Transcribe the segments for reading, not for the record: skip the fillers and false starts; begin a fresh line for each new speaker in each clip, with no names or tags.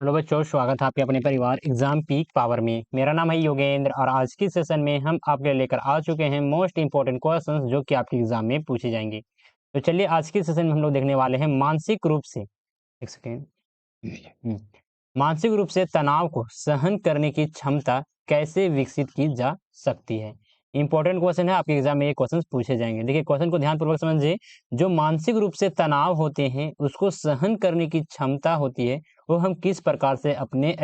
Hello बच्चों, स्वागत है आपके अपने परिवार एग्जाम पीक पावर में। मेरा नाम है योगेंद्र और आज की सेशन में हम आपके लेकर आ चुके हैं मोस्ट इंपॉर्टेंट क्वेश्चंस जो कि आपके एग्जाम में पूछे जाएंगे। तो चलिए आज की सेशन में हम लोग देखने वाले हैं मानसिक रूप से एक सेकेंड मानसिक रूप से तनाव को सहन करने की क्षमता कैसे विकसित की जा सकती है। इंपॉर्टेंट क्वेश्चन है, आपके एग्जाम में ये क्वेश्चन पूछे जाएंगे। देखिए क्वेश्चन को ध्यानपूर्वक समझिए। जो मानसिक रूप से तनाव होते हैं उसको सहन करने की क्षमता होती है, वो हम किस प्रकार से अपने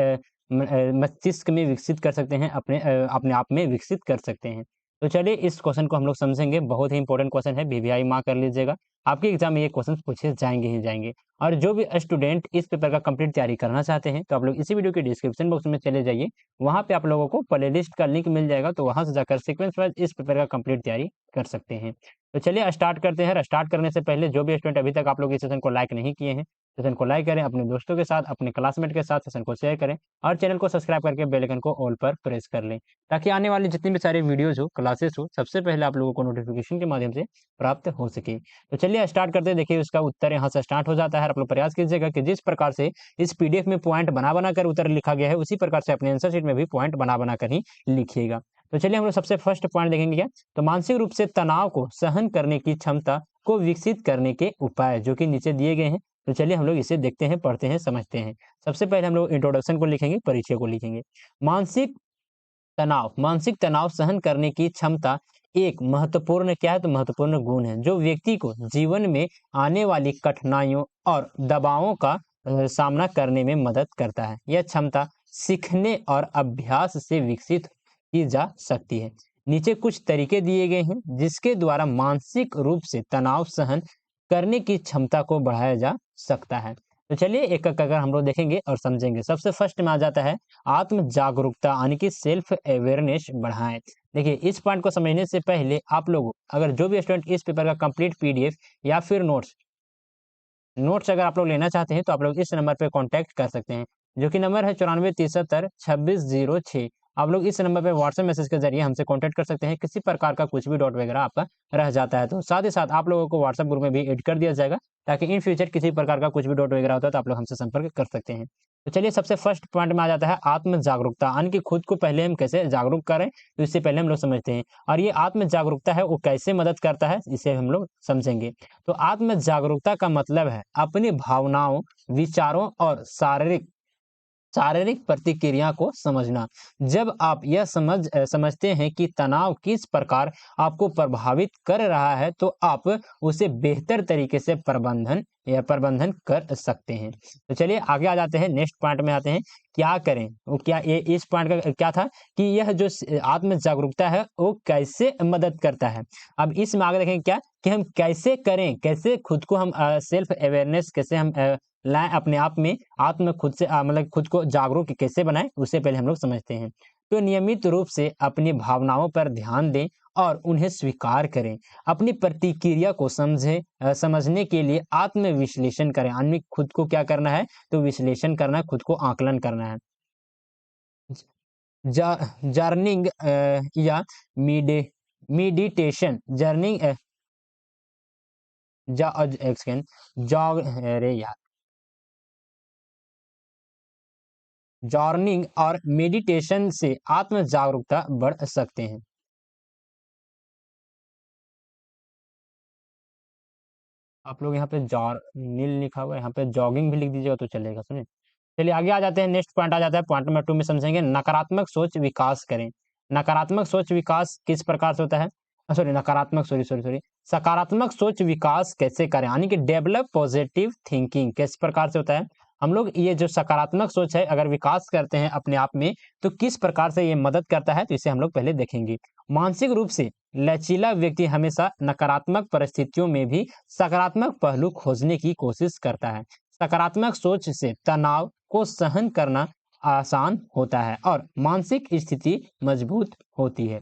मस्तिष्क में विकसित कर सकते हैं, अपने आप में विकसित कर सकते हैं। तो चलिए इस क्वेश्चन को हम लोग समझेंगे। बहुत ही इंपॉर्टेंट क्वेश्चन है, वीवीआई मार्क कर लीजिएगा। आपके एग्जाम में ये क्वेश्चन पूछे जाएंगे ही जाएंगे। और जो भी स्टूडेंट इस पेपर का कंप्लीट तैयारी करना चाहते हैं तो आप लोग इसी वीडियो के डिस्क्रिप्शन बॉक्स में चले जाइए। वहाँ पे आप लोगों को प्लेलिस्ट का लिंक मिल जाएगा, तो वहाँ से जाकर सीक्वेंस वाइज इस पेपर का कंप्लीट तैयारी कर सकते हैं। तो चलिए स्टार्ट करते हैं। स्टार्ट करने से पहले जो भी स्टूडेंट अभी तक आप लोग इस सेशन को लाइक नहीं किए हैं, सेशन को लाइक करें, अपने दोस्तों के साथ, अपने क्लासमेट के साथ सेशन को शेयर करें और चैनल को सब्सक्राइब करके बेल आइकन को ऑल पर प्रेस कर लें, ताकि आने वाली जितनी भी सारी वीडियोज हो, क्लासेस हो, सबसे पहले आप लोगों को नोटिफिकेशन के माध्यम से प्राप्त हो सके। तो चलिए स्टार्ट करते हैं। देखिए उसका उत्तर यहाँ से स्टार्ट हो जाता है। आप लोग प्रयास कीजिएगा कि जिस प्रकार से इस पीडीएफ में पॉइंट बना बना कर उत्तर लिखा गया है, उसी प्रकार से अपने आंसर शीट में भी पॉइंट बना बना कर ही लिखिएगा। तो चलिए हम लोग सबसे फर्स्ट पॉइंट देखेंगे क्या। तो मानसिक रूप से तनाव को सहन करने की क्षमता को विकसित करने के उपाय जो कि नीचे दिए गए हैं। तो चलिए हम लोग इसे देखते हैं, पढ़ते हैं, समझते हैं। सबसे पहले हम लोग इंट्रोडक्शन को लिखेंगे, परिचय को लिखेंगे। मानसिक तनाव सहन करने की क्षमता एक महत्वपूर्ण क्या है, तो महत्वपूर्ण गुण है जो व्यक्ति को जीवन में आने वाली कठिनाइयों और दबावों का सामना करने में मदद करता है। यह क्षमता सीखने और अभ्यास से विकसित की जा सकती है। नीचे कुछ तरीके दिए गए हैं जिसके द्वारा मानसिक रूप से तनाव सहन करने की क्षमता को बढ़ाया जा सकता है। तो चलिए एक एक अगर हम लोग देखेंगे और समझेंगे। सबसे फर्स्ट में आ जाता है आत्म जागरूकता, यानी कि सेल्फ अवेयरनेस बढ़ाएं। देखिए इस पॉइंट को समझने से पहले आप लोग, अगर जो भी स्टूडेंट इस पेपर का कंप्लीट पीडीएफ या फिर नोट्स अगर आप लोग लेना चाहते हैं तो आप लोग इस नंबर पे कांटेक्ट कर सकते हैं, जो कि नंबर है 94732606। आप लोग इस नंबर पे व्हाट्सएप मैसेज के जरिए हमसे कांटेक्ट कर सकते हैं। किसी प्रकार का कुछ भी डाउट वगैरह आपका रह जाता है तो साथ ही साथ आप लोगों को व्हाट्सएप ग्रुप में भी ऐड कर दिया जाएगा, ताकि इन फ्यूचर किसी प्रकार का कुछ भी डाउट वगैरह होता है तो आप लोग हमसे संपर्क कर सकते हैं। तो चलिए सबसे फर्स्ट पॉइंट में आ जाता है आत्म जागरूकता, यानी कि खुद को पहले हम कैसे जागरूक करें, तो इससे पहले हम लोग समझते हैं। और ये आत्म जागरूकता है वो कैसे मदद करता है, इसे हम लोग समझेंगे। तो आत्म जागरूकता का मतलब है अपनी भावनाओं, विचारों और शारीरिक शारीरिक प्रतिक्रिया को समझना। जब आप यह समझते हैं कि तनाव किस प्रकार आपको प्रभावित कर रहा है, तो आप उसे बेहतर तरीके से प्रबंधन कर सकते हैं। तो चलिए आगे आ जाते हैं, नेक्स्ट पॉइंट में आते हैं। क्या करें, वो क्या, ये इस पॉइंट का क्या था कि यह जो आत्म जागरूकता है वो कैसे मदद करता है। अब इसमें आगे देखें क्या कि हम कैसे करें, कैसे खुद को हम सेल्फ अवेयरनेस कैसे हम लाएं अपने आप में, आत्म खुद से मतलब खुद को जागरूक कैसे बनाएं, उससे पहले हम लोग समझते हैं। तो नियमित रूप से अपनी भावनाओं पर ध्यान दें और उन्हें स्वीकार करें। अपनी प्रतिक्रिया को समझने के लिए आत्म विश्लेषण करें, यानी खुद को क्या करना है, तो विश्लेषण करना है, खुद को आकलन करना है। जा जर्निंग या मीडे मेडिटेशन जर्निंग जा एक सेकंड जॉग अरे यार जॉर्निंग और मेडिटेशन से आत्म जागरूकता बढ़ सकते हैं। आप लोग यहाँ पे जॉर्निल लिखा हुआ है, यहाँ पे जॉगिंग भी लिख दीजिएगा तो चलेगा, सुनिए। चलिए आगे आ जाते हैं, नेक्स्ट पॉइंट आ जाता है, पॉइंट नंबर 2 में समझेंगे नकारात्मक सोच विकास करें। नकारात्मक सोच विकास किस प्रकार से होता है, सॉरी नकारात्मक सॉरी सॉरी सॉरी सकारात्मक सोच विकास कैसे करें, यानी कि डेवलप पॉजिटिव थिंकिंग किस प्रकार से होता है। हम लोग ये जो सकारात्मक सोच है अगर विकास करते हैं अपने आप में, तो किस प्रकार से ये मदद करता है, तो इसे हम लोग पहले देखेंगे। मानसिक रूप से लचीला व्यक्ति हमेशा नकारात्मक परिस्थितियों में भी सकारात्मक पहलू खोजने की कोशिश करता है। सकारात्मक सोच से तनाव को सहन करना आसान होता है और मानसिक स्थिति मजबूत होती है।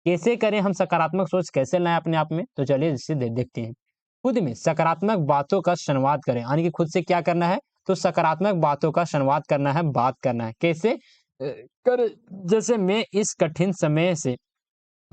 कैसे करें हम सकारात्मक सोच कैसे लाएं अपने आप में, तो चलिए इसे देखते हैं। खुद में सकारात्मक बातों का संवाद करें, यानी कि खुद से क्या करना है, तो सकारात्मक बातों का संवाद करना है, बात करना है। कैसे कर जैसे मैं इस कठिन समय से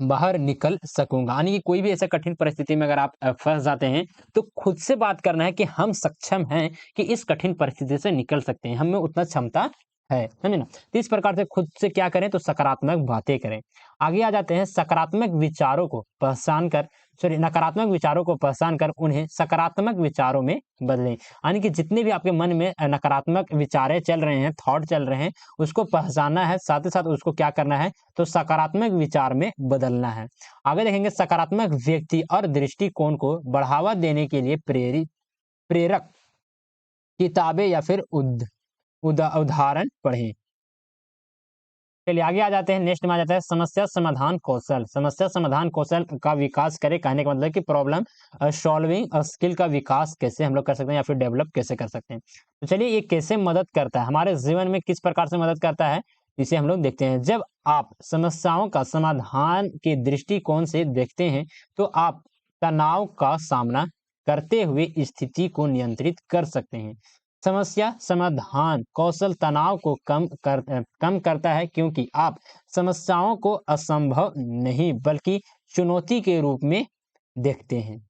बाहर निकल सकूंगा। यानी कि कोई भी ऐसा कठिन परिस्थिति में अगर आप फंस जाते हैं, तो खुद से बात करना है कि हम सक्षम हैं कि इस कठिन परिस्थिति से निकल सकते हैं, हम में उतना क्षमता है, समझे ना? तो इस प्रकार से खुद से क्या करें, तो सकारात्मक बातें करें। आगे आ जाते हैं, सकारात्मक विचारों को पहचान कर सॉरी नकारात्मक विचारों को पहचान कर उन्हें सकारात्मक विचारों में बदलें। यानी कि जितने भी आपके मन में नकारात्मक विचारें चल रहे हैं, थॉट चल रहे हैं, उसको पहचानना है, साथ ही साथ उसको क्या करना है, तो सकारात्मक विचार में बदलना है। आगे देखेंगे, सकारात्मक व्यक्ति और दृष्टिकोण को बढ़ावा देने के लिए प्रेरक किताबें या फिर उदाहरण पढ़ें। चलिए आगे आ जाते हैं, नेक्स्ट में आ जाता है समस्या समाधान कौशल। समस्या समाधान कौशल का विकास करें, कहने का मतलब कि प्रॉब्लम सॉल्विंग स्किल का विकास कैसे हम लोग कर सकते हैं या फिर डेवलप कैसे कर सकते हैं। तो चलिए ये कैसे मदद करता है, हमारे जीवन में किस प्रकार से मदद करता है, इसे हम लोग देखते हैं। जब आप समस्याओं का समाधान के दृष्टिकोण से देखते हैं, तो आप तनाव का सामना करते हुए स्थिति को नियंत्रित कर सकते हैं। समस्या समाधान कौशल तनाव को कम करता है, क्योंकि आप समस्याओं को असंभव नहीं बल्कि चुनौती के रूप में देखते हैं।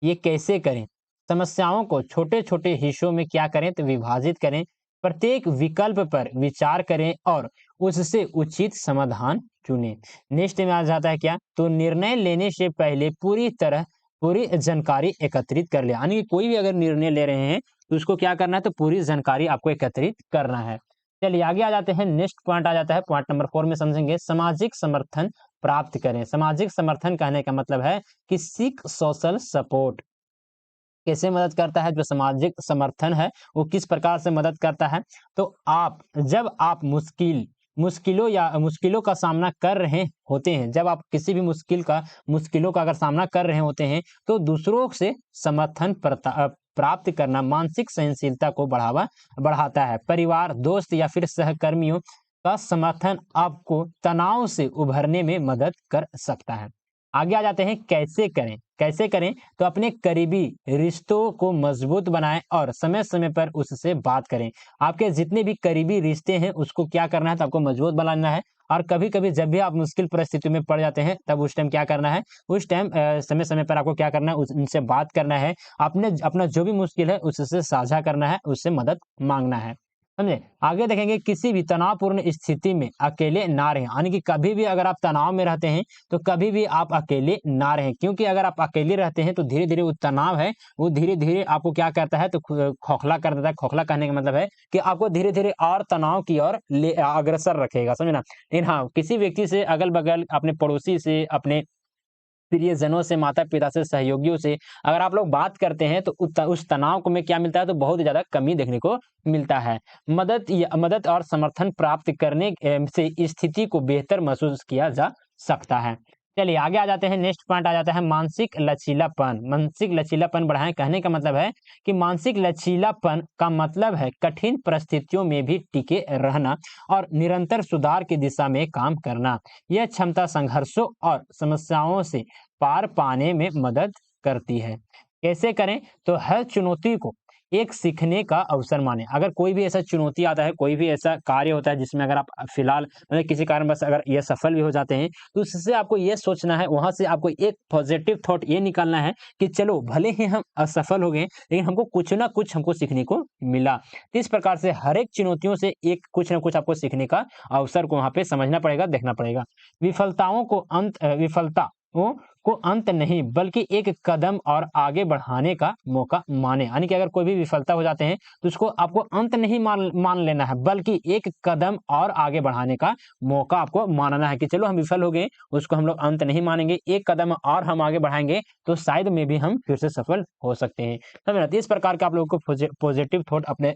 ये कैसे करें? समस्याओं को छोटे-छोटे हिस्सों में क्या करें, तो विभाजित करें। प्रत्येक विकल्प पर विचार करें और उससे उचित समाधान चुनें। नेक्स्ट में आ जाता है क्या? तो निर्णय लेने से पहले पूरी जानकारी एकत्रित कर लें। यानी कि कोई भी अगर निर्णय ले रहे हैं, तो उसको क्या करना है, तो पूरी जानकारी आपको एकत्रित करना है। चलिए आगे आ जाते हैं, नेक्स्ट पॉइंट आ जाता है, पॉइंट नंबर 4 में समझेंगे, सामाजिक समर्थन प्राप्त करें। सामाजिक समर्थन कहने का मतलब है कि सीक सोशल सपोर्ट कैसे मदद करता है, जो सामाजिक समर्थन है वो किस प्रकार से मदद करता है। तो आप जब आप मुश्किलों का सामना कर रहे होते हैं, जब आप किसी भी मुश्किलों का अगर सामना कर रहे होते हैं, तो दूसरों से प्राप्त करना मानसिक सहनशीलता को बढ़ाता है। परिवार, दोस्त या फिर सहकर्मियों का समर्थन आपको तनाव से उभरने में मदद कर सकता है। आगे आ जाते हैं, कैसे करें, तो अपने करीबी रिश्तों को मजबूत बनाएं और समय-समय पर उससे बात करें। आपके जितने भी करीबी रिश्ते हैं, उसको क्या करना है, तो आपको मजबूत बनाना है। और कभी-कभी जब भी आप मुश्किल परिस्थिति में पड़ जाते हैं, तब उस टाइम क्या करना है, उस टाइम समय-समय पर आपको क्या करना है, उनसे बात करना है। अपने अपना जो भी मुश्किल है, उससे साझा करना है, उससे मदद माँगना है। समझे? आगे देखेंगे, किसी भी तनावपूर्ण स्थिति में अकेले ना रहें। यानी कि कभी भी अगर आप तनाव में रहते हैं, तो कभी भी आप अकेले ना रहें, क्योंकि अगर आप अकेले रहते हैं, तो धीरे-धीरे वो तनाव है, वो धीरे-धीरे आपको क्या करता है, तो खोखला कर देता है। खोखला कहने का मतलब है कि आपको धीरे-धीरे और तनाव की ओर अग्रसर रखेगा, समझे ना? लेकिन हाँ, किसी व्यक्ति से, अगल-बगल, अपने पड़ोसी से, अपने प्रियजनों से, माता-पिता से, सहयोगियों से अगर आप लोग बात करते हैं, तो उस तनाव को में क्या मिलता है, तो बहुत ज़्यादा कमी देखने को मिलता है। मदद और समर्थन प्राप्त करने से स्थिति को बेहतर महसूस किया जा सकता है। चलिए आगे आ जाते हैं, नेक्स्ट पॉइंट आ जाता है, मानसिक लचीलापन। मानसिक लचीलापन बढ़ाएँ, कहने का मतलब है कि मानसिक लचीलापन का मतलब है कठिन परिस्थितियों में भी टिके रहना और निरंतर सुधार की दिशा में काम करना। यह क्षमता संघर्षों और समस्याओं से पार पाने में मदद करती है। कैसे करें? तो हर चुनौती को एक सीखने का अवसर मानें। अगर कोई भी ऐसा चुनौती आता है, कोई भी ऐसा कार्य होता है जिसमें अगर आप फिलहाल मतलब किसी कारणवश अगर ये सफल भी हो जाते हैं, तो उससे आपको ये सोचना है, वहाँ से आपको एक पॉजिटिव थॉट ये निकालना है कि चलो भले ही हम असफल हो गए, लेकिन हमको कुछ ना कुछ हमको सीखने को मिला। तो इस प्रकार से हर एक चुनौतियों से एक कुछ ना कुछ आपको सीखने का अवसर को वहाँ पे समझना पड़ेगा, देखना पड़ेगा। विफलताओं को अंत नहीं बल्कि एक कदम और आगे बढ़ाने का मौका माने। यानी कि अगर कोई भी विफलता हो जाते हैं, तो उसको आपको अंत नहीं मान लेना है, बल्कि एक कदम और आगे बढ़ाने का मौका आपको मानना है कि चलो हम विफल हो गए, उसको हम लोग अंत नहीं मानेंगे, एक कदम और हम आगे बढ़ाएंगे, तो शायद में भी हम फिर से सफल हो सकते हैं। समझ रहे? तो इस प्रकार का आप लोगों को पॉजिटिव थॉट अपने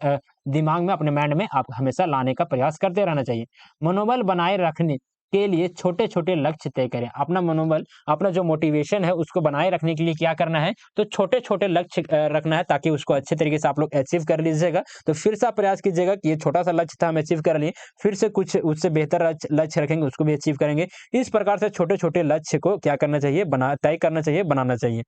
दिमाग में, अपने माइंड में आप हमेशा लाने का प्रयास करते रहना चाहिए। मनोबल बनाए रखने के लिए छोटे-छोटे लक्ष्य तय करें। अपना मनोबल, अपना जो मोटिवेशन है, उसको बनाए रखने के लिए क्या करना है, तो छोटे-छोटे लक्ष्य रखना है, ताकि उसको अच्छे तरीके से आप लोग अचीव कर लीजिएगा। तो फिर से आप प्रयास कीजिएगा कि ये छोटा-सा लक्ष्य था, हम अचीव कर लिए, फिर से कुछ उससे बेहतर लक्ष्य रखेंगे, उसको भी अचीव करेंगे। इस प्रकार से छोटे-छोटे लक्ष्य को क्या करना चाहिए, तय करना चाहिए, बनाना चाहिए।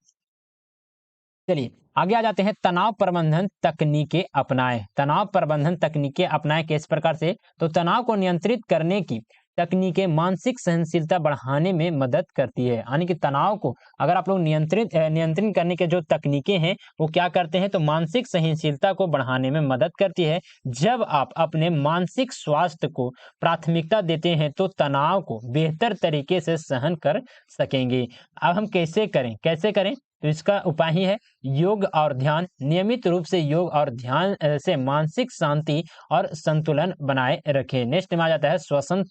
चलिए, आगे आ जाते हैं, तनाव प्रबंधन तकनीकें अपनाएँ। तनाव प्रबंधन तकनीकें अपनाएँ किस प्रकार से? तो तनाव को नियंत्रित करने की तकनीकें मानसिक सहनशीलता बढ़ाने में मदद करती है, यानी कि तनाव को अगर आप लोग नियंत्रण करने के जो तकनीकें हैं वो क्या करते हैं, तो मानसिक सहनशीलता को बढ़ाने में मदद करती है। जब आप अपने मानसिक स्वास्थ्य को प्राथमिकता देते हैं तो तनाव को बेहतर तरीके से सहन कर सकेंगे। अब हम कैसे करें, तो इसका उपाय ही है योग और ध्यान। नियमित रूप से योग और ध्यान से मानसिक शांति और संतुलन बनाए रखें। नेक्स्ट में आ जाता है श्वसन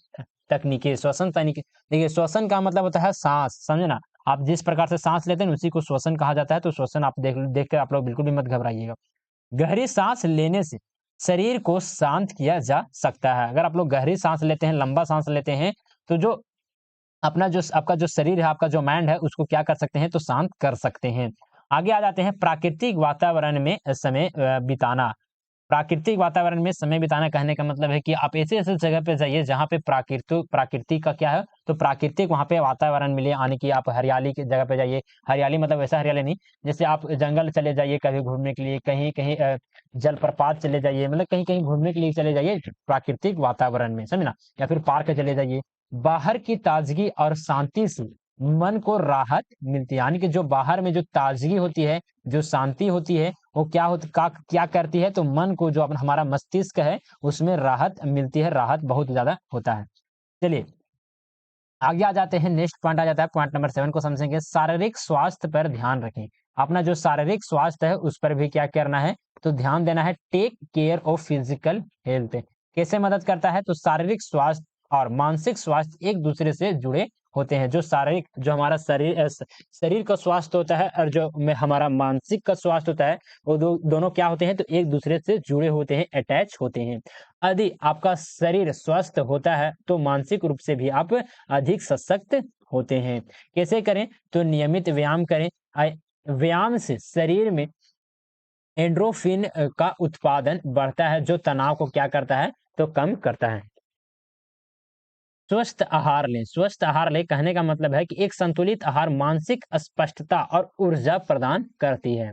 तकनीकें। श्वसन तकनीकें, देखिए श्वसन का मतलब होता है सांस, समझे ना। आप जिस प्रकार से सांस लेते हैं उसी को श्वसन कहा जाता है। तो श्वसन आप देख कर आप लोग बिल्कुल भी मत घबराइएगा। गहरी सांस लेने से शरीर को शांत किया जा सकता है। अगर आप लोग गहरी सांस लेते हैं, लंबा सांस लेते हैं, तो जो आपका जो शरीर है, आपका जो माइंड है, उसको क्या कर सकते हैं, तो शांत कर सकते हैं। आगे आ जाते हैं प्राकृतिक वातावरण में समय बिताना। प्राकृतिक वातावरण में समय बिताना कहने का मतलब है कि आप ऐसे-ऐसे जगह पे जाइए जहाँ पे प्रकृति का क्या है, तो प्राकृतिक वहाँ पे वातावरण मिले, यानी कि आप हरियाली की जगह पे जाइए। हरियाली मतलब वैसा हरियाली नहीं, जैसे आप जंगल चले जाइए कभी घूमने के लिए, कहीं-कहीं जलप्रपात चले जाइए, मतलब कहीं-कहीं घूमने के लिए चले जाइए प्राकृतिक वातावरण में, समझे ना? या फिर पार्क चले जाइए। बाहर की ताज़गी और शांति से मन को राहत मिलती है, यानी कि जो बाहर में जो ताज़गी होती है, जो शांति होती है, वो क्या करती है, तो मन को जो अपना हमारा मस्तिष्क है उसमें राहत मिलती है, राहत बहुत ज़्यादा होता है। चलिए आगे आ जाते हैं, नेक्स्ट पॉइंट आ जाता है, पॉइंट नंबर 7 को समझेंगे। शारीरिक स्वास्थ्य पर ध्यान रखें। अपना जो शारीरिक स्वास्थ्य है उस पर भी क्या करना है, तो ध्यान देना है। Take care of physical health कैसे मदद करता है, तो शारीरिक स्वास्थ्य और मानसिक स्वास्थ्य एक दूसरे से जुड़े होते हैं। जो हमारा शरीर का स्वास्थ्य होता है और जो में हमारा मानसिक का स्वास्थ्य होता है, वो दोनों क्या होते हैं, तो एक दूसरे से जुड़े होते हैं, अटैच होते हैं। यदि आपका शरीर स्वस्थ होता है तो मानसिक रूप से भी आप अधिक सशक्त होते हैं। कैसे करें, तो नियमित व्यायाम करें। व्यायाम से शरीर में एंडोर्फिन का उत्पादन बढ़ता है, जो तनाव को क्या करता है, तो कम करता है। स्वस्थ आहार लें कहने का मतलब है कि एक संतुलित आहार मानसिक स्पष्टता और ऊर्जा प्रदान करती है।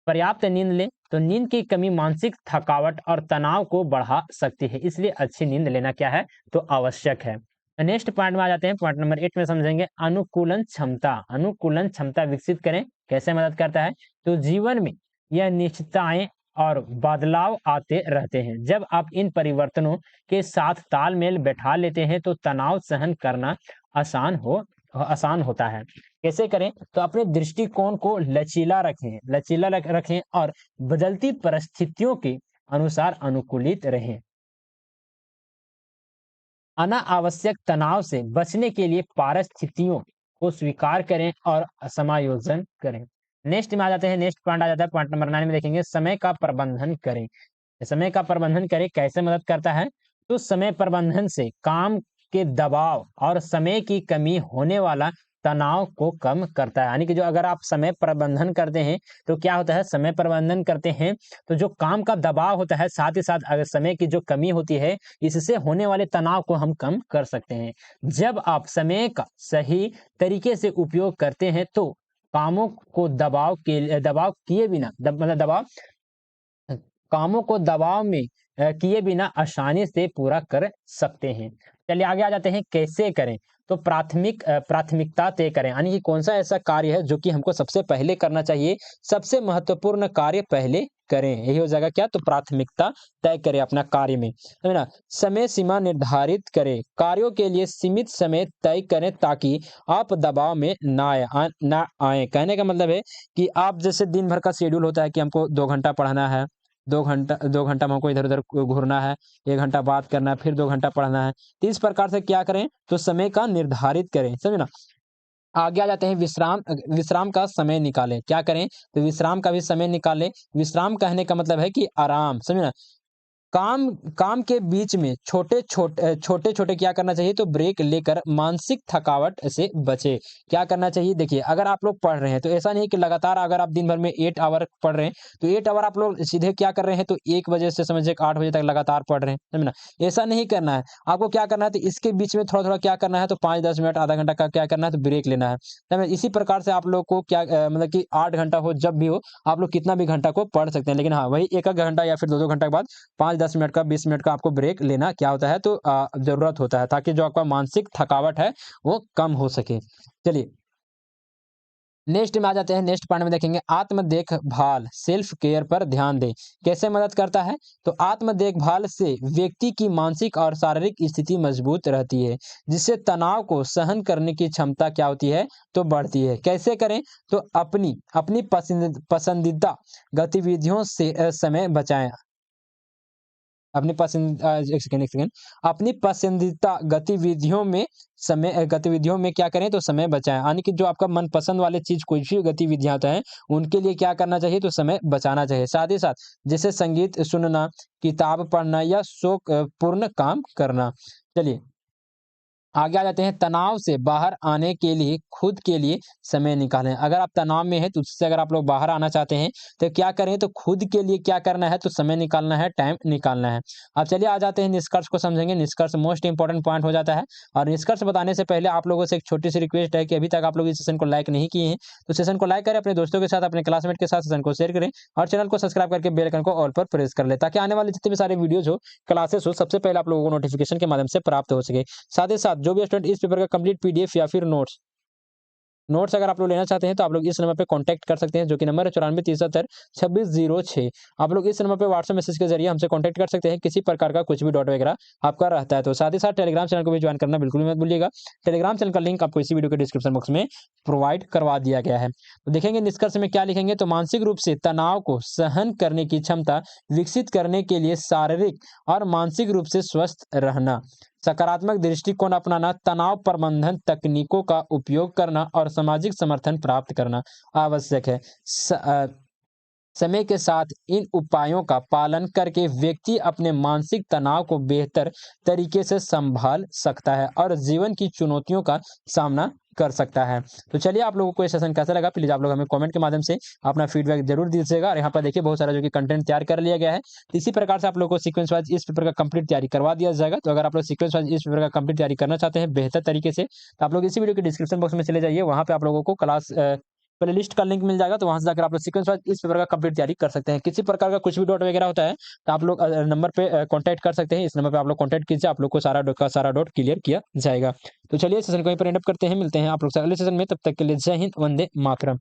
पर्याप्त नींद लें, तो नींद की कमी मानसिक थकावट और तनाव को बढ़ा सकती है, इसलिए अच्छी नींद लेना क्या है, तो आवश्यक है। नेक्स्ट पॉइंट में आ जाते हैं, पॉइंट नंबर 8 में समझेंगे अनुकूलन क्षमता विकसित करें। कैसे मदद करता है, तो जीवन में यह निश्चितताएं और बदलाव आते रहते हैं। जब आप इन परिवर्तनों के साथ तालमेल बैठा लेते हैं तो तनाव सहन करना आसान होता है। कैसे करें, तो अपने दृष्टिकोण को लचीला रखें और बदलती परिस्थितियों के अनुसार अनुकूलित रहें। अनावश्यक तनाव से बचने के लिए परिस्थितियों को स्वीकार करें और समायोजन करें। नेक्स्ट में आ जाते हैं, नेक्स्ट पॉइंट आ जाता है, पॉइंट नंबर 9 में देखेंगे समय का प्रबंधन करें। समय का प्रबंधन करें कैसे मदद करता है, तो समय प्रबंधन से काम के दबाव और समय की कमी होने वाला तनाव को कम करता है। यानी कि जो अगर आप समय प्रबंधन करते हैं तो क्या होता है, समय प्रबंधन करते हैं तो जो काम का दबाव होता है, साथ ही साथ अगर समय की जो कमी होती है, इससे होने वाले तनाव को हम कम कर सकते हैं। जब आप समय का सही तरीके से उपयोग करते हैं तो कामों को दबाव किए बिना मतलब दबाव कामों को दबाव में किए बिना आसानी से पूरा कर सकते हैं। चलिए आगे आ जाते हैं, कैसे करें, तो प्राथमिकता तय करें, यानी कि कौन सा ऐसा कार्य है जो कि हमको सबसे पहले करना चाहिए, सबसे महत्वपूर्ण कार्य पहले करें। यही हो जाएगा क्या, तो प्राथमिकता तय करें अपना कार्य में, है ना। समय सीमा निर्धारित करें, कार्यों के लिए सीमित समय तय करें ताकि आप दबाव में ना आए। कहने का मतलब है कि आप जैसे दिन भर का शेड्यूल होता है कि हमको 2 घंटा पढ़ना है, 2 घंटा में हमको इधर-उधर घूरना है, 1 घंटा बात करना है, फिर 2 घंटा पढ़ना है। तो इस प्रकार से क्या करें, तो समय का निर्धारित करें, समझे ना। आगे आ जाते हैं, विश्राम का समय निकालें। क्या करें, तो विश्राम का भी समय निकालें। विश्राम कहने का मतलब है कि आराम, समझे ना। काम काम के बीच में छोटे-छोटे क्या करना चाहिए, तो ब्रेक लेकर मानसिक थकावट से बचें। क्या करना चाहिए, देखिए अगर आप लोग पढ़ रहे हैं तो ऐसा नहीं कि लगातार अगर आप दिन भर में 8 आवर पढ़ रहे हैं, तो 8 आवर आप लोग सीधे क्या कर रहे हैं, तो 1 बजे से समझिए 8 बजे तक लगातार पढ़ रहे हैं, समझे ना? ऐसा नहीं करना है। आपको क्या करना है, तो इसके बीच में थोड़ा-थोड़ा क्या करना है, तो 5-10 मिनट, आधा घंटा का क्या करना है, तो ब्रेक लेना है। समझे? इसी प्रकार से आप लोग को क्या मतलब कि 8 घंटा हो, जब भी हो, आप लोग कितना भी घंटा को पढ़ सकते हैं। लेकिन हाँ, वही 1-1 घंटा या फिर 2-2 घंटा के बाद 5-10 10 मिनट का 20 मिनट का आपको ब्रेक लेना क्या होता है तो ज़रूरत होता है, ताकि जो आपका मानसिक थकावट है वो कम हो सके। चलिए नेक्स्ट में आ जाते हैं। नेक्स्ट पॉइंट में देखेंगे आत्म देखभाल, सेल्फ केयर पर ध्यान दें। कैसे मदद करता है? तो आत्म देखभाल से व्यक्ति की मानसिक और शारीरिक स्थिति मजबूत रहती है, जिससे तनाव को सहन करने की क्षमता क्या होती है तो बढ़ती है। कैसे करें? तो अपनी अपनी पसंदीदा गतिविधियों से समय बचाएं। एक सेकंड, अपनी पसंदीदा गतिविधियों में क्या करें तो समय बचाएं, यानी कि जो आपका मनपसंद वाले चीज कोई भी गतिविधियां होता है उनके लिए क्या करना चाहिए तो समय बचाना चाहिए। साथ ही साथ जैसे संगीत सुनना, किताब पढ़ना या शौक पूर्ण काम करना। चलिए आगे आ जाते हैं। तनाव से बाहर आने के लिए खुद के लिए समय निकालें। अगर आप तनाव में हैं तो उससे अगर आप लोग बाहर आना चाहते हैं तो क्या करें तो खुद के लिए क्या करना है तो समय निकालना है, टाइम निकालना है। अब चलिए आ जाते हैं निष्कर्ष को समझेंगे। निष्कर्ष मोस्ट इंपॉर्टेंट पॉइंट हो जाता है। और निष्कर्ष बताने से पहले आप लोगों से एक छोटी सी रिक्वेस्ट है कि अभी तक आप लोग इस सेशन को लाइक नहीं किए हैं तो सेशन को लाइक करें, अपने दोस्तों के साथ, अपने क्लासमेट के साथ सेशन को शेयर करें और चैनल को सब्सक्राइब करके बेल आइकन को ऑल पर प्रेस कर ले, ताकि आने वाले जितने भी सारे वीडियोज हो, क्लासेस हो, सबसे पहले आप लोगों को नोटिफिकेशन के माध्यम से प्राप्त हो सके। साथ ही साथ जो भी स्टूडेंट इस पेपर का कंप्लीट पीडीएफ या फिर नोट्स अगर आप लोग लेना चाहते हैं तो आप लोग इस नंबर पे कांटेक्ट कर सकते हैं, जो कि नंबर है 94 73 26 06। आप लोग इस नंबर पे व्हाट्सएप मैसेज के जरिए हमसे कांटेक्ट कर सकते हैं, किसी प्रकार का कुछ भी डाउट वगैरह आपका रहता है तो। साथ ही साथ टेलीग्राम चैनल को भी ज्वाइन करना बिल्कुल भी मत भूलिएगा। टेलीग्राम चैनल का लिंक आपको इसी वीडियो के डिस्क्रिप्शन बॉक्स में प्रोवाइड करवा दिया गया है। तो देखेंगे निष्कर्ष में क्या लिखेंगे तो मानसिक रूप से तनाव को सहन करने की क्षमता विकसित करने के लिए शारीरिक और मानसिक रूप से स्वस्थ रहना, सकारात्मक दृष्टिकोण अपनाना, तनाव प्रबंधन तकनीकों का उपयोग करना और सामाजिक समर्थन प्राप्त करना आवश्यक है। समय के साथ इन उपायों का पालन करके व्यक्ति अपने मानसिक तनाव को बेहतर तरीके से संभाल सकता है और जीवन की चुनौतियों का सामना कर सकता है। तो चलिए आप लोगों को ये सेशन कैसा लगा प्लीज आप लोग हमें कमेंट के माध्यम से अपना फीडबैक जरूर दीजिएगा। और यहाँ पर देखिए बहुत सारा जो कि कंटेंट तैयार कर लिया गया है, तो इसी प्रकार से आप लोगों को सीक्वेंस वाइज इस पेपर का कंप्लीट तैयारी करवा दिया जाएगा। तो अगर आप लोग सीक्वेंस वाइज इस पेपर का कंप्लीट तैयारी करना चाहते हैं बेहतर तरीके से, तो आप लोग इसी वीडियो के डिस्क्रिप्शन बॉक्स में चले जाइए, वहाँ पे आप लोगों को क्लास प्लेलिस्ट का लिंक मिल जाएगा, तो वहां से जाकर आप लोग सीक्वेंस वाइज इस पेपर का कंप्लीट तैयारी कर सकते हैं। किसी प्रकार का कुछ भी डाउट वगैरह होता है तो आप लोग नंबर पे कांटेक्ट कर सकते हैं। इस नंबर पे आप लोग कांटेक्ट कीजिए, आप लोग को सारा डाउट क्लियर किया जाएगा। तो चलिए सेशन को यहीं पर एंड अप करते हैं, मिलते हैं आप लोग से अगले सेशन में, तब तक के लिए जय हिंद, वंदे मातरम।